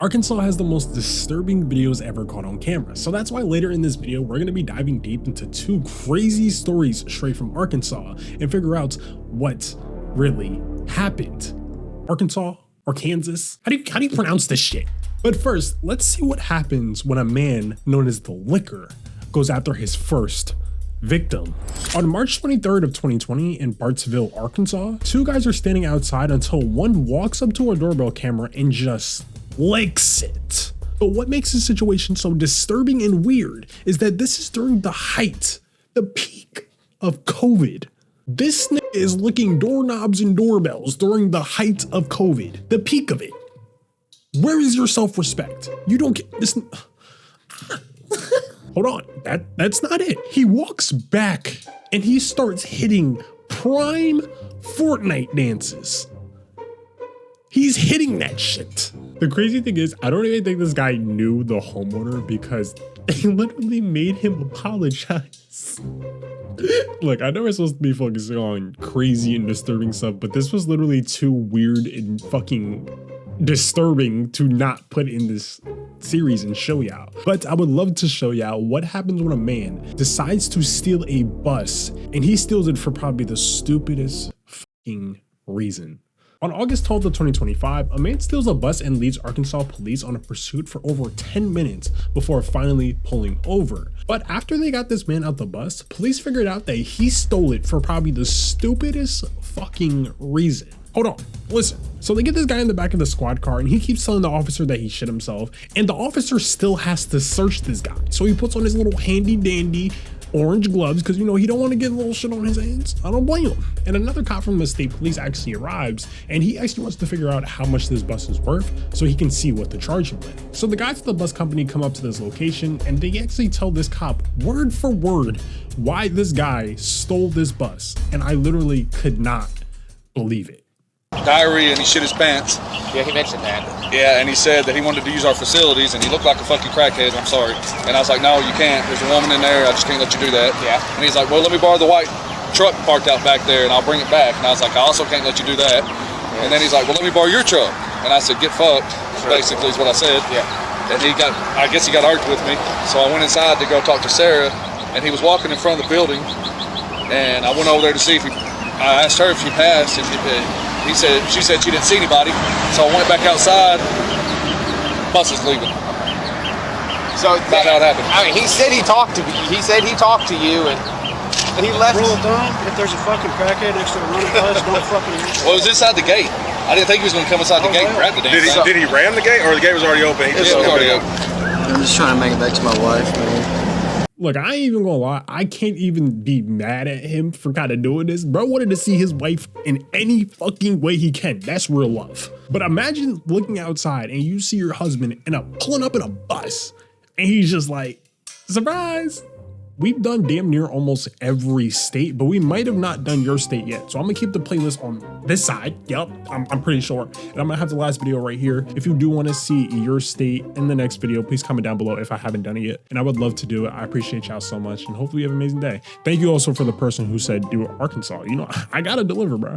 Arkansas has the most disturbing videos ever caught on camera, so that's why later in this video we're going to be diving deep into two crazy stories straight from Arkansas and figure out what really happened. Arkansas or Kansas? How do you pronounce this shit? But first, let's see what happens when a man known as the Licker goes after his first victim. On March 23rd of 2020 in Bartsville, Arkansas, two guys are standing outside until one walks up to a doorbell camera and just licks it. But what makes the situation so disturbing and weird is that this is during the height, the peak of COVID. This nigga is licking doorknobs and doorbells during the height of COVID, the peak of it. Where is your self-respect? You don't get this. Hold on, that's not it. He walks back and he starts hitting prime Fortnite dances. He's hitting that shit. The crazy thing is, I don't even think this guy knew the homeowner because they literally made him apologize. Look, I know we're supposed to be focusing on crazy and disturbing stuff, but this was literally too weird and fucking disturbing to not put in this series and show y'all. But I would love to show y'all what happens when a man decides to steal a bus and he steals it for probably the stupidest fucking reason. On August 12th of 2025, a man steals a bus and leads Arkansas police on a pursuit for over 10 minutes before finally pulling over. But after they got this man out the bus, police figured out that he stole it for probably the stupidest fucking reason. Hold on, listen. So they get this guy in the back of the squad car and he keeps telling the officer that he shit himself, and the officer still has to search this guy. So he puts on his little handy dandy orange gloves because, you know, he don't want to get a little shit on his hands. I don't blame him. And another cop from the state police actually arrives and he actually wants to figure out how much this bus is worth so he can see what to charge him with. So the guys at the bus company come up to this location and they actually tell this cop word for word why this guy stole this bus. And I literally could not believe it. Diarrhea and he shit his pants. Yeah, he mentioned that. Yeah, and he said that he wanted to use our facilities and he looked like a fucking crackhead. I'm sorry. And I was like, no, you can't. There's a woman in there. I just can't let you do that. Yeah. And he's like, well, let me borrow the white truck parked out back there and I'll bring it back. And I was like, I also can't let you do that. Yeah. And then he's like, well, let me borrow your truck. And I said, get fucked, basically is what I said. Yeah. And I guess he got argued with me. So I went inside to go talk to Sarah and he was walking in front of the building. And I went over there to see if I asked her if she passed. And she said she didn't see anybody. So I went back outside. Bus is leaving. So that's how it happened. I mean, he said he talked to you, and he left. Rule of thumb: if there's a fucking crackhead next to a running bus, don't fucking answer. Well, it was inside the gate. I didn't think he was going to come inside the gate and grab the damn thing. Did he ram the gate, or the gate was already open? It was already open. I'm just trying to make it back to my wife, man. Look, I ain't even gonna lie, I can't even be mad at him for kind of doing this. Bro wanted to see his wife in any fucking way he can. That's real love. But imagine looking outside and you see your husband pulling up in a bus and he's just like, surprise. We've done damn near almost every state, but we might have not done your state yet. So I'm gonna keep the playlist on this side. Yep, I'm pretty sure. And I'm gonna have the last video right here. If you do wanna see your state in the next video, please comment down below if I haven't done it yet. And I would love to do it. I appreciate y'all so much. And hopefully you have an amazing day. Thank you also for the person who said do Arkansas. You know, I gotta deliver, bro.